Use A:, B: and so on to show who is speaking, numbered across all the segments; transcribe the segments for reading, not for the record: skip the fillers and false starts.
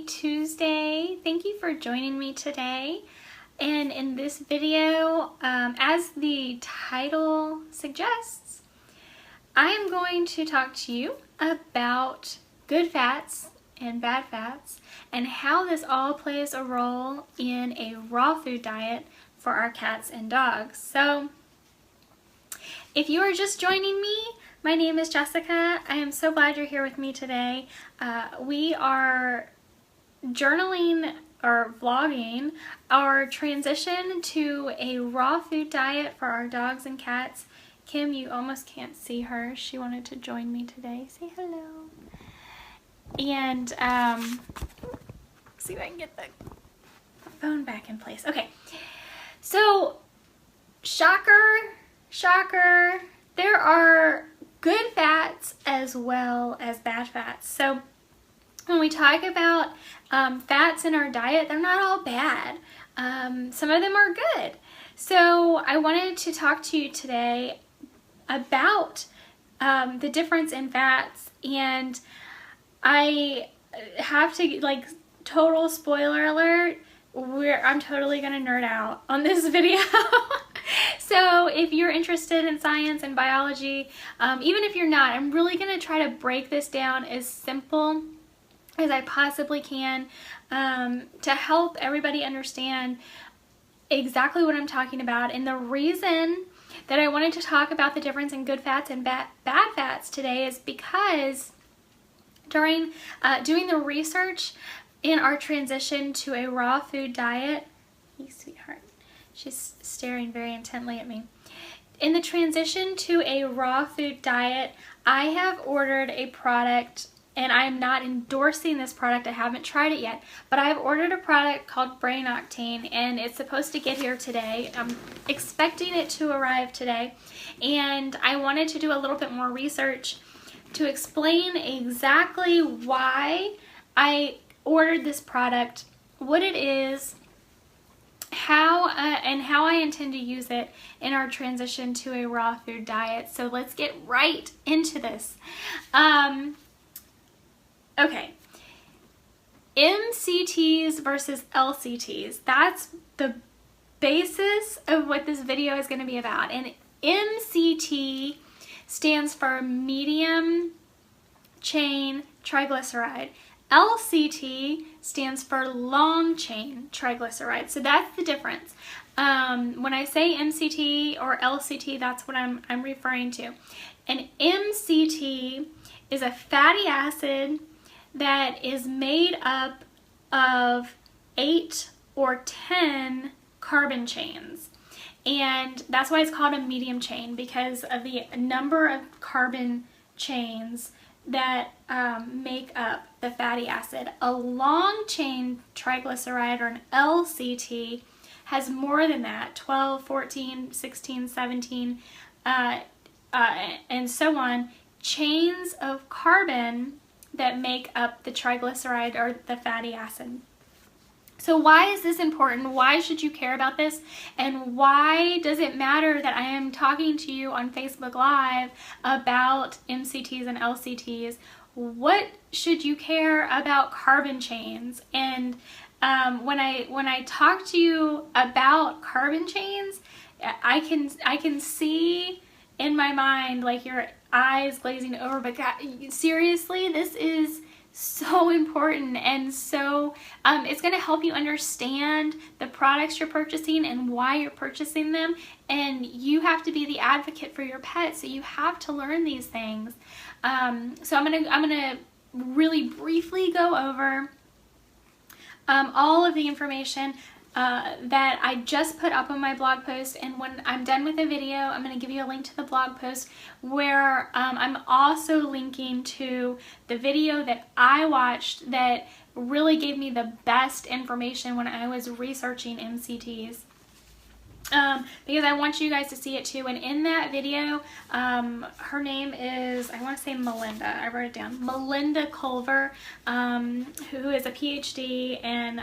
A: Happy Tuesday. Thank you for joining me today. And in this video, as the title suggests, I am going to talk to you about good fats and bad fats and how this all plays a role in a raw food diet for our cats and dogs. So if you are just joining me, my name is Jessica. I am so glad you're here with me today. We are journaling or vlogging our transition to a raw food diet for our dogs and cats. Kim, you almost can't see her. She wanted to join me today. Say hello. And see if I can get the phone back in place. Okay, so shocker, there are good fats as well as bad fats. So when we talk about fats in our diet, they're not all bad. Some of them are good. So I wanted to talk to you today about the difference in fats, and I have to, total spoiler alert, I'm totally gonna nerd out on this video. So if you're interested in science and biology, even if you're not, I'm really gonna try to break this down as simple as I possibly can to help everybody understand exactly what I'm talking about. And the reason that I wanted to talk about the difference in good fats and bad fats today is because during doing the research in our transition to a raw food diet, hey sweetheart, she's staring very intently at me. In the transition to a raw food diet, I have ordered a product, and I am not endorsing this product. I haven't tried it yet, but I have ordered a product called Brain Octane, and it's supposed to get here today. I'm expecting it to arrive today, and I wanted to do a little bit more research to explain exactly why I ordered this product, what it is, how I intend to use it in our transition to a raw food diet. So let's get right into this. Okay, MCTs versus LCTs. That's the basis of what this video is going to be about. And MCT stands for medium chain triglyceride. LCT stands for long chain triglyceride. So that's the difference. When I say MCT or LCT, that's what I'm referring to. An MCT is a fatty acid that is made up of 8 or 10 carbon chains. And that's why it's called a medium chain, because of the number of carbon chains that make up the fatty acid. A long chain triglyceride, or an LCT, has more than that, 12, 14, 16, 17, and so on, chains of carbon that make up the triglyceride or the fatty acid. So why is this important? Why should you care about this? And why does it matter that I am talking to you on Facebook Live about MCTs and LCTs? What should you care about carbon chains? And when I talk to you about carbon chains, I can see in my mind like your eyes glazing over, but God, seriously, this is so important, and so it's going to help you understand the products you're purchasing and why you're purchasing them. And you have to be the advocate for your pet, so you have to learn these things. So I'm gonna really briefly go over all of the information that I just put up on my blog post, and when I'm done with the video, I'm going to give you a link to the blog post where I'm also linking to the video that I watched that really gave me the best information when I was researching MCTs. Because I want you guys to see it too. And in that video, her name is, I want to say Melinda, I wrote it down, Melinda Culver, who is a PhD, and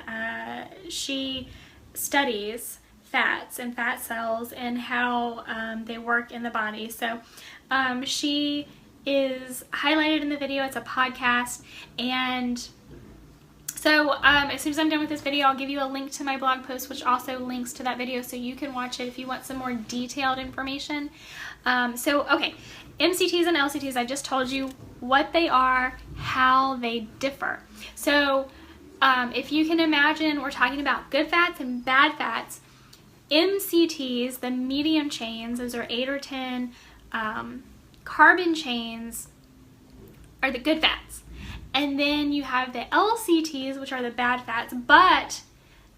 A: she studies fats and fat cells and how they work in the body. So she is highlighted in the video. It's a podcast, and So as soon as I'm done with this video, I'll give you a link to my blog post, which also links to that video, so you can watch it if you want some more detailed information. Okay, MCTs and LCTs, I just told you what they are, how they differ. So if you can imagine, we're talking about good fats and bad fats. MCTs, the medium chains, those are 8 or 10 carbon chains, are the good fats. And then you have the LCTs, which are the bad fats, but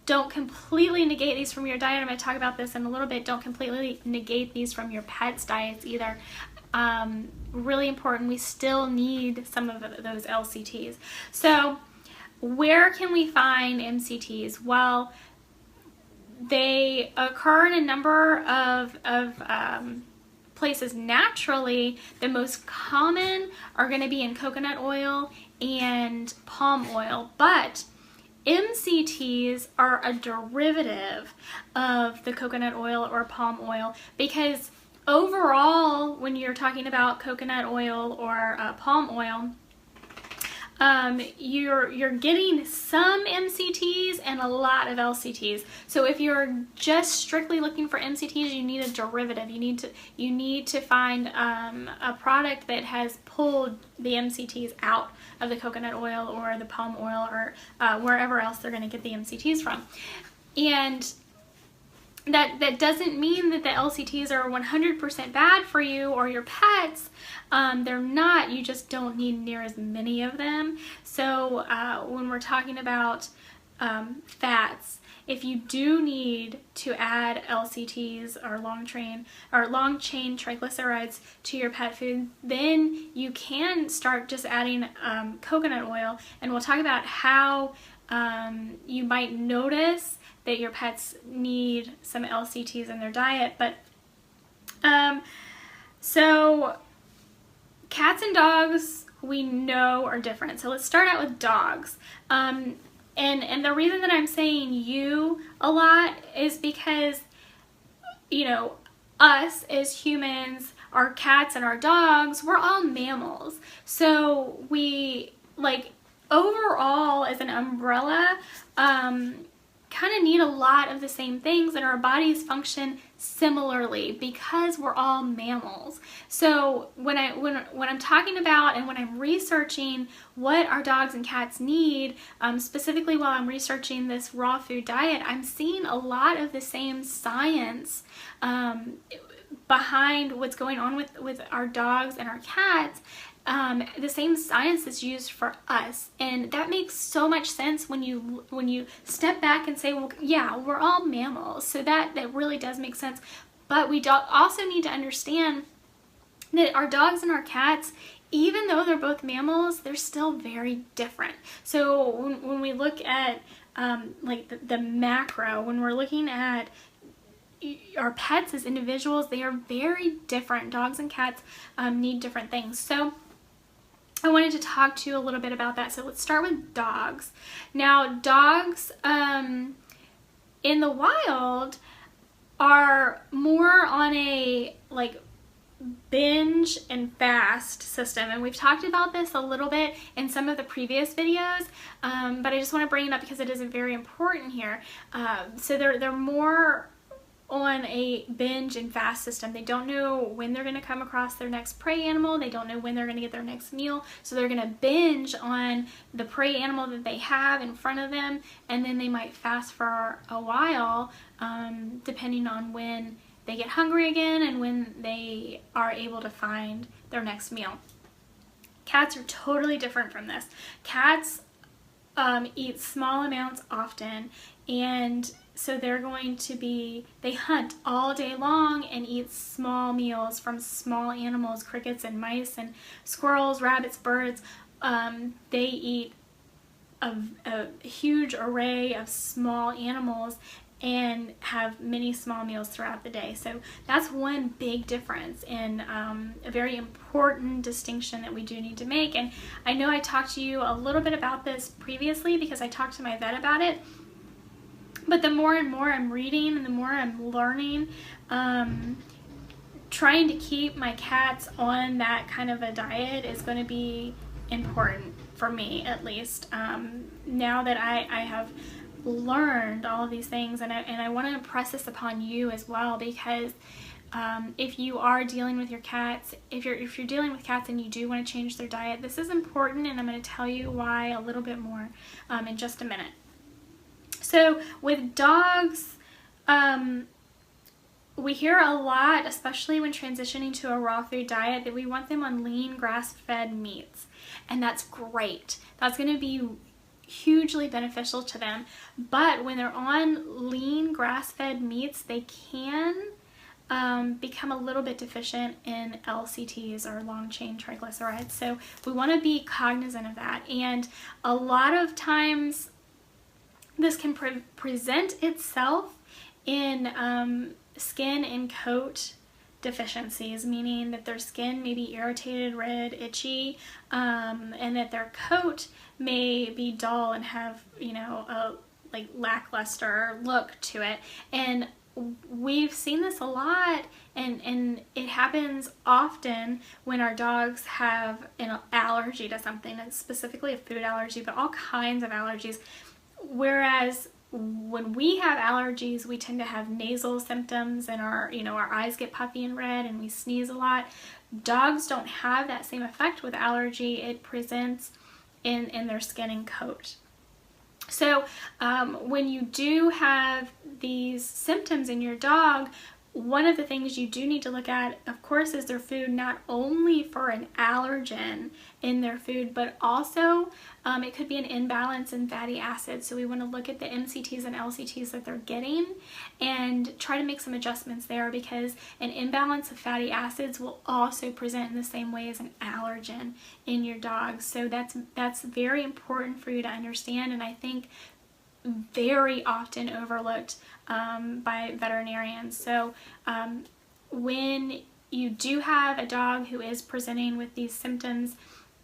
A: don't completely negate these from your diet. I'm going to talk about this in a little bit. Don't completely negate these from your pet's diets either. Really important, we still need some of those LCTs. So where can we find MCTs? Well, they occur in a number of places naturally. The most common are going to be in coconut oil and palm oil, but MCTs are a derivative of the coconut oil or palm oil, because overall, when you're talking about coconut oil or palm oil, you're getting some MCTs and a lot of LCTs. So if you're just strictly looking for MCTs, you need a derivative. You need to find a product that has pulled the MCTs out of the coconut oil or the palm oil or wherever else they're going to get the MCTs from. And that doesn't mean that the LCTs are 100% bad for you or your pets. They're not. You just don't need near as many of them. So when we're talking about fats, if you do need to add LCTs or long chain triglycerides to your pet food, then you can start just adding coconut oil, and we'll talk about how you might notice that your pets need some LCTs in their diet. But so cats and dogs we know are different. So let's start out with dogs. And the reason that I'm saying you a lot is because, you know, us as humans, our cats and our dogs, we're all mammals. So we, like, overall as an umbrella, kind of need a lot of the same things, and our bodies function similarly because we're all mammals. So when I'm talking about and when I'm researching what our dogs and cats need, specifically while I'm researching this raw food diet, I'm seeing a lot of the same science behind what's going on with our dogs and our cats. The same science is used for us, and that makes so much sense when you step back and say, well, yeah, we're all mammals, so that really does make sense. But we also need to understand that our dogs and our cats, even though they're both mammals, they're still very different. So when we look at like the macro, when we're looking at our pets as individuals, they are very different. Dogs and cats need different things. So I wanted to talk to you a little bit about that. So let's start with dogs. Now, dogs in the wild are more on a like binge and fast system, and we've talked about this a little bit in some of the previous videos, but I just want to bring it up because it is very important here. So they're more on a binge and fast system. They don't know when they're going to come across their next prey animal. They don't know when they're going to get their next meal. So they're going to binge on the prey animal that they have in front of them, and then they might fast for a while, depending on when they get hungry again and when they are able to find their next meal. Cats are totally different from this. Cats eat small amounts often, and so they're going to be, they hunt all day long and eat small meals from small animals, crickets and mice and squirrels, rabbits, birds. They eat a huge array of small animals and have many small meals throughout the day. So that's one big difference, and a very important distinction that we do need to make. And I know I talked to you a little bit about this previously because I talked to my vet about it. But the more and more I'm reading and the more I'm learning, trying to keep my cats on that kind of a diet is going to be important for me at least, now that I have learned all of these things, and I want to impress this upon you as well, because if you are dealing with your cats, if you're dealing with cats and you do want to change their diet, this is important, and I'm going to tell you why a little bit more in just a minute. So with dogs, we hear a lot, especially when transitioning to a raw food diet, that we want them on lean grass-fed meats, and that's great. That's going to be hugely beneficial to them. But when they're on lean grass-fed meats, they can become a little bit deficient in LCTs, or long-chain triglycerides. So we want to be cognizant of that. And a lot of times this can present itself in skin and coat deficiencies, meaning that their skin may be irritated, red, itchy, and that their coat may be dull and have, you know, a like lackluster look to it. And we've seen this a lot, and it happens often when our dogs have an allergy to something, and specifically a food allergy, but all kinds of allergies. Whereas when we have allergies, we tend to have nasal symptoms, and our eyes get puffy and red, and we sneeze a lot. Dogs don't have that same effect with allergy. It presents in their skin and coat. So when you do have these symptoms in your dog, one of the things you do need to look at, of course, is their food, not only for an allergen in their food, but also it could be an imbalance in fatty acids. So we want to look at the MCTs and LCTs that they're getting and try to make some adjustments there, because an imbalance of fatty acids will also present in the same way as an allergen in your dog. So that's very important for you to understand, and I think very often overlooked by veterinarians. So when you do have a dog who is presenting with these symptoms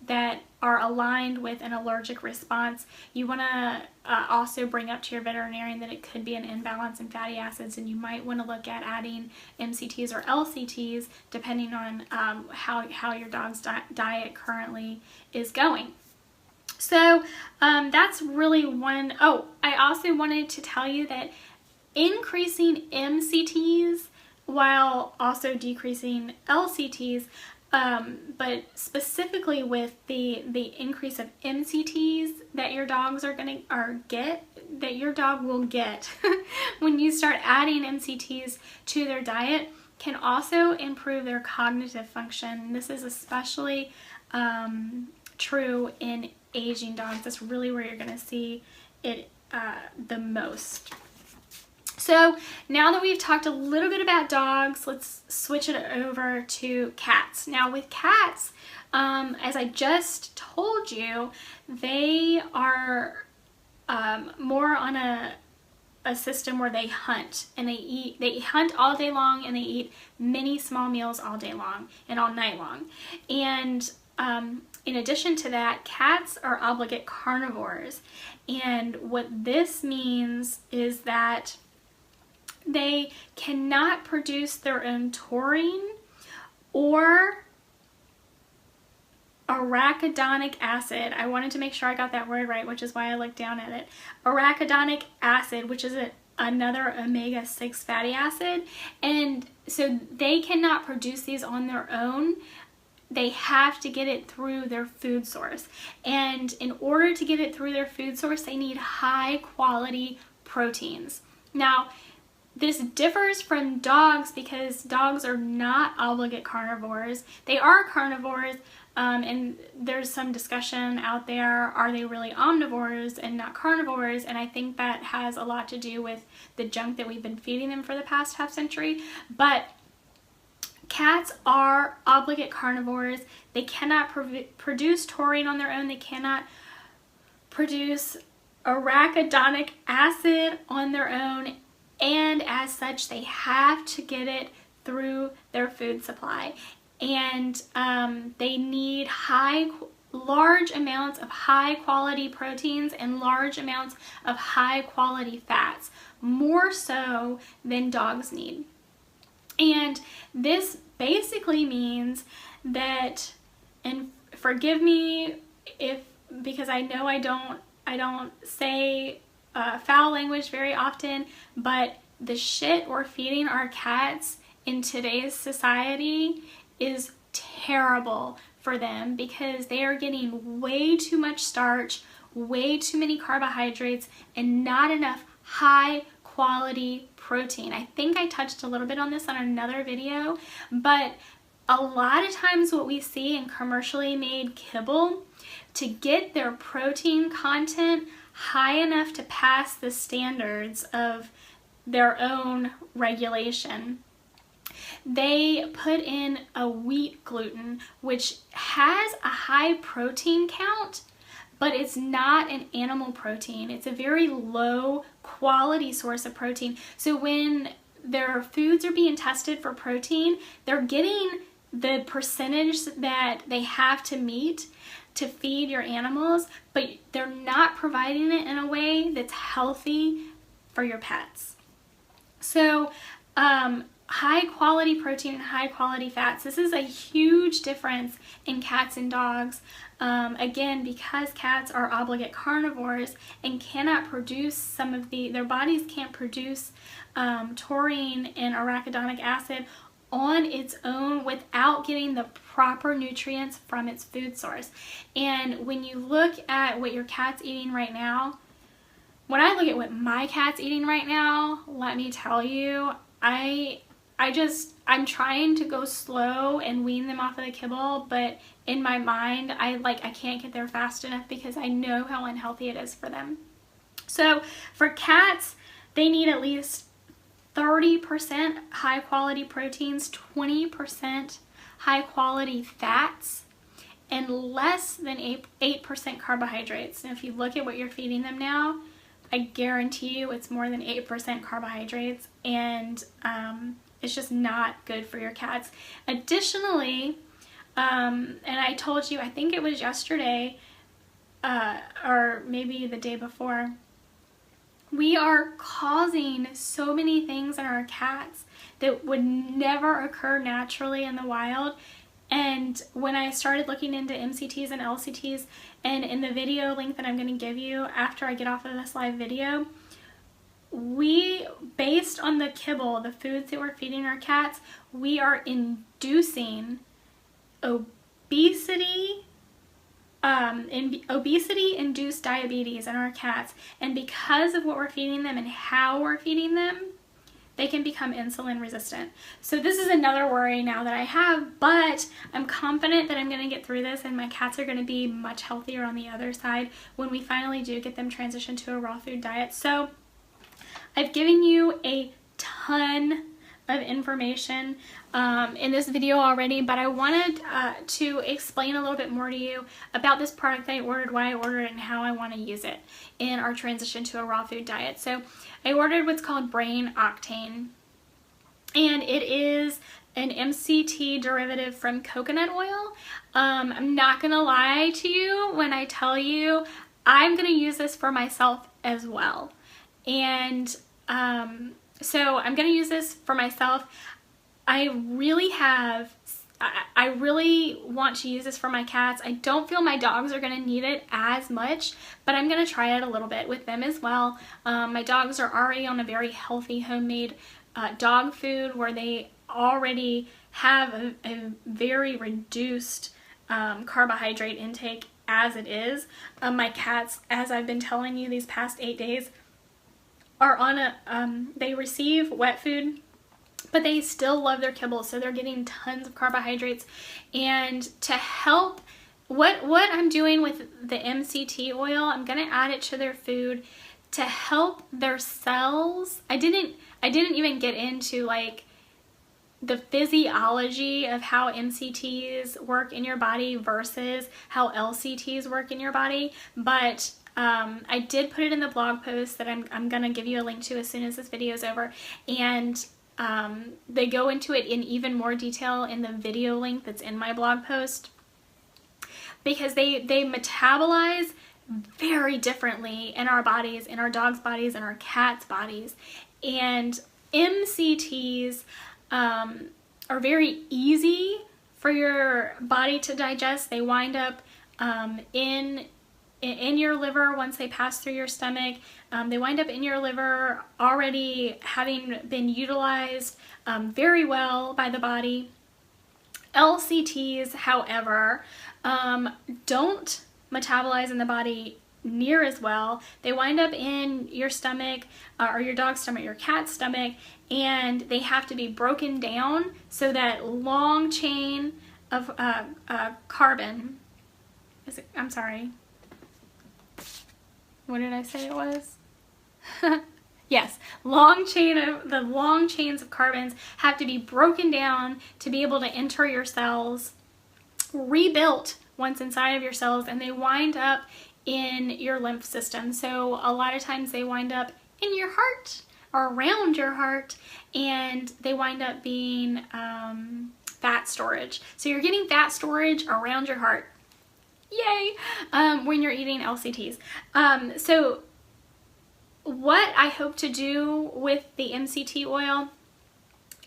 A: that are aligned with an allergic response, you want to also bring up to your veterinarian that it could be an imbalance in fatty acids, and you might want to look at adding MCTs or LCTs depending on how your dog's diet currently is going. So that's really one. Oh, I also wanted to tell you that increasing MCTs while also decreasing LCTs, but specifically with the increase of MCTs that your dogs that your dog will get when you start adding MCTs to their diet, can also improve their cognitive function. This is especially true in aging dogs. That's really where you're going to see it the most. So now that we've talked a little bit about dogs, let's switch it over to cats. Now with cats, as I just told you, they are more on a system where they hunt, and they hunt all day long, and they eat many small meals all day long and all night long. And in addition to that, cats are obligate carnivores, and what this means is that they cannot produce their own taurine or arachidonic acid. I wanted to make sure I got that word right, which is why I looked down at it. Arachidonic acid, which is another omega-6 fatty acid, and so they cannot produce these on their own. They have to get it through their food source, and in order to get it through their food source, they need high quality proteins. Now this differs from dogs because dogs are not obligate carnivores. They are carnivores, and there's some discussion out there, are they really omnivores and not carnivores? And I think that has a lot to do with the junk that we've been feeding them for the past half century. But cats are obligate carnivores. They cannot produce taurine on their own. They cannot produce arachidonic acid on their own, and as such they have to get it through their food supply. And they need large amounts of high quality proteins and large amounts of high quality fats, more so than dogs need. And this basically means that, and forgive me if because I know I don't say foul language very often, but the shit we're feeding our cats in today's society is terrible for them, because they are getting way too much starch, way too many carbohydrates, and not enough high quality protein. I think I touched a little bit on this on another video, but a lot of times what we see in commercially made kibble, to get their protein content high enough to pass the standards of their own regulation, they put in a wheat gluten, which has a high protein count, but it's not an animal protein. It's a very low quality source of protein. So when their foods are being tested for protein, they're getting the percentage that they have to meet to feed your animals, but they're not providing it in a way that's healthy for your pets. So high quality protein and high quality fats, this is a huge difference in cats and dogs. Again, because cats are obligate carnivores and cannot produce their bodies can't produce taurine and arachidonic acid on its own without getting the proper nutrients from its food source. And when you look at what your cat's eating right now, when I look at what my cat's eating right now, let me tell you, I'm trying to go slow and wean them off of the kibble, but in my mind, I can't get there fast enough because I know how unhealthy it is for them. So for cats, they need at least 30% high quality proteins, 20% high quality fats, and less than 8% carbohydrates. Now if you look at what you're feeding them now, I guarantee you it's more than 8% carbohydrates, and it's just not good for your cats. Additionally, and I told you, I think it was yesterday, or maybe the day before, we are causing so many things in our cats that would never occur naturally in the wild. And when I started looking into MCTs and LCTs, and in the video link that I'm going to give you after I get off of this live video, based on the kibble, the foods that we're feeding our cats, we are inducing obesity-induced diabetes in our cats. And because of what we're feeding them and how we're feeding them, they can become insulin resistant. So this is another worry now that I have, but I'm confident that I'm going to get through this and my cats are going to be much healthier on the other side when we finally do get them transitioned to a raw food diet. So I've given you a ton of information in this video already, but I wanted to explain a little bit more to you about this product that I ordered, why I ordered it, and how I want to use it in our transition to a raw food diet. So I ordered what's called Brain Octane, and it is an MCT derivative from coconut oil. I'm not gonna lie to you when I tell you I'm gonna use this for myself as well. And so I'm gonna use this for myself. I really want to use this for my cats. I don't feel my dogs are gonna need it as much, but I'm gonna try it a little bit with them as well. My dogs are already on a very healthy homemade dog food where they already have a very reduced carbohydrate intake as it is. My cats, as I've been telling you these past 8 days, are on they receive wet food, but they still love their kibble, so they're getting tons of carbohydrates. And to help, what I'm doing with the MCT oil, I'm gonna add it to their food to help their cells. I didn't even get into like the physiology of how MCTs work in your body versus how LCTs work in your body, but I did put it in the blog post that I'm gonna give you a link to as soon as this video is over, and they go into it in even more detail in the video link that's in my blog post, because they metabolize very differently in our bodies, in our dogs' bodies, in our cats' bodies. And MCTs are very easy for your body to digest. They wind up in in your liver once they pass through your stomach. They wind up in your liver already having been utilized very well by the body. LCTs, however, don't metabolize in the body near as well. They wind up in your stomach, or your dog's stomach, your cat's stomach, and they have to be broken down so that long chain of carbon. I'm sorry. What did I say it was? Yes, the long chains of carbons have to be broken down to be able to enter your cells, rebuilt once inside of your cells, and they wind up in your lymph system. So a lot of times they wind up in your heart or around your heart, and they wind up being fat storage. So you're getting fat storage around your heart. Yay! When you're eating LCTs. So what I hope to do with the MCT oil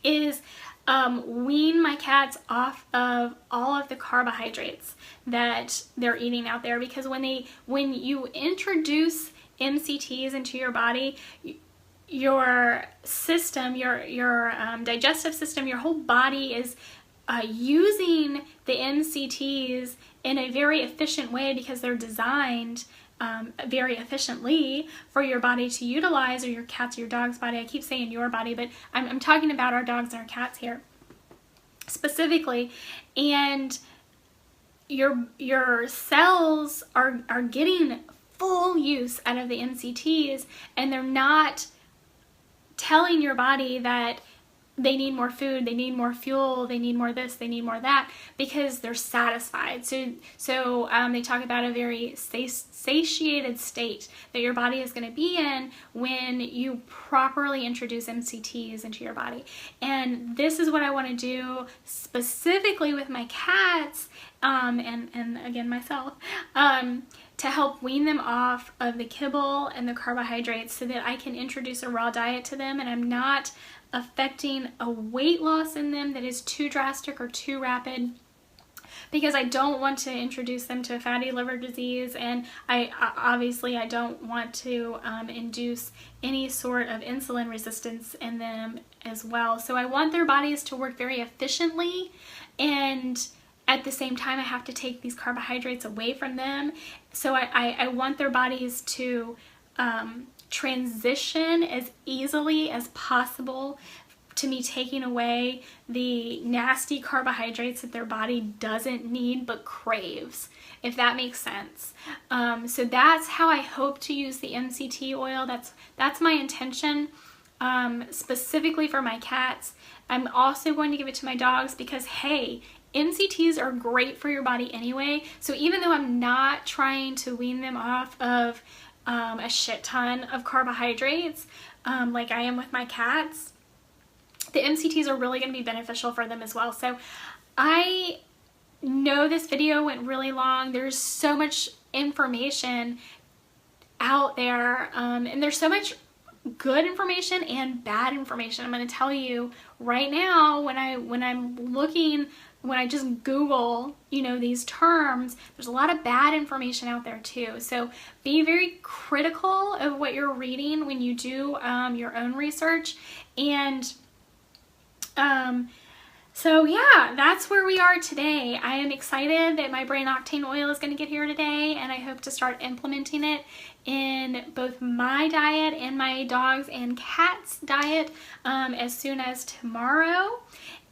A: is wean my cats off of all of the carbohydrates that they're eating out there, because when you introduce MCTs into your body, your system, your digestive system, your whole body is using the MCTs in a very efficient way, because they're designed very efficiently for your body to utilize, or your cat's or your dog's body. I keep saying your body, but I'm talking about our dogs and our cats here specifically. And your cells are getting full use out of the MCTs, and they're not telling your body that they need more food, they need more fuel, they need more this, they need more that, because they're satisfied. So they talk about a very satiated state that your body is going to be in when you properly introduce MCTs into your body. And this is what I want to do specifically with my cats, and again myself, to help wean them off of the kibble and the carbohydrates, so that I can introduce a raw diet to them, and I'm not affecting a weight loss in them that is too drastic or too rapid, because I don't want to introduce them to fatty liver disease, and I don't want to induce any sort of insulin resistance in them as well. So I want their bodies to work very efficiently, and at the same time I have to take these carbohydrates away from them. So I want their bodies to transition as easily as possible to me taking away the nasty carbohydrates that their body doesn't need but craves, if that makes sense. So that's how I hope to use the MCT oil. That's my intention, specifically for my cats. I'm also going to give it to my dogs, because hey, MCTs are great for your body anyway. So even though I'm not trying to wean them off of a shit ton of carbohydrates like I am with my cats, the MCTs are really going to be beneficial for them as well. So I know this video went really long. There's so much information out there, and there's so much good information and bad information. I'm going to tell you right now, when I just Google, these terms, there's a lot of bad information out there too. So be very critical of what you're reading when you do your own research. And so yeah, that's where we are today. I am excited that my brain octane oil is going to get here today, and I hope to start implementing it in both my diet and my dogs and cats diet as soon as tomorrow.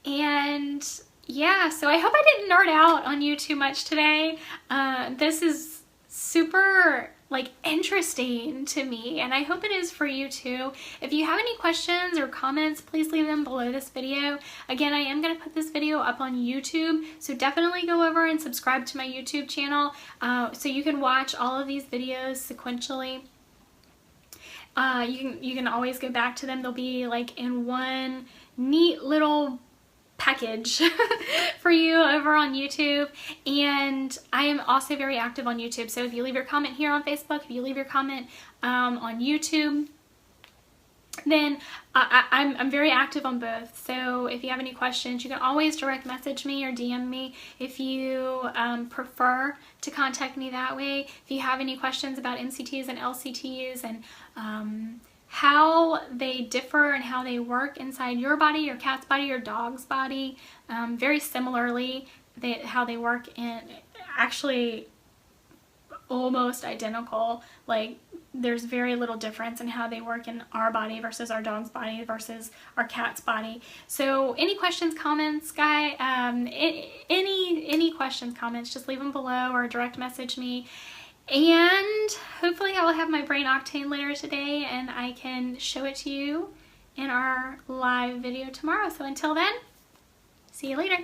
A: And yeah, so I hope I didn't nerd out on you too much today. This is super interesting to me, and I hope it is for you too. If you have any questions or comments, please leave them below this video. Again, I am going to put this video up on YouTube, so definitely go over and subscribe to my YouTube channel so you can watch all of these videos sequentially. You can always go back to them. They'll be in one neat little package for you over on YouTube. And I am also very active on YouTube, so if you leave your comment here on Facebook, if you leave your comment on YouTube, then I'm very active on both. So if you have any questions, you can always direct message me or DM me if you prefer to contact me that way. If you have any questions about MCTs and LCTs and how they differ and how they work inside your body, your cat's body, your dog's body, very similarly, how they work in actually almost identical. Like, there's very little difference in how they work in our body versus our dog's body versus our cat's body. So any questions, comments, any questions, comments, just leave them below or direct message me. And hopefully I will have my brain octane later today and I can show it to you in our live video tomorrow. So until then, see you later.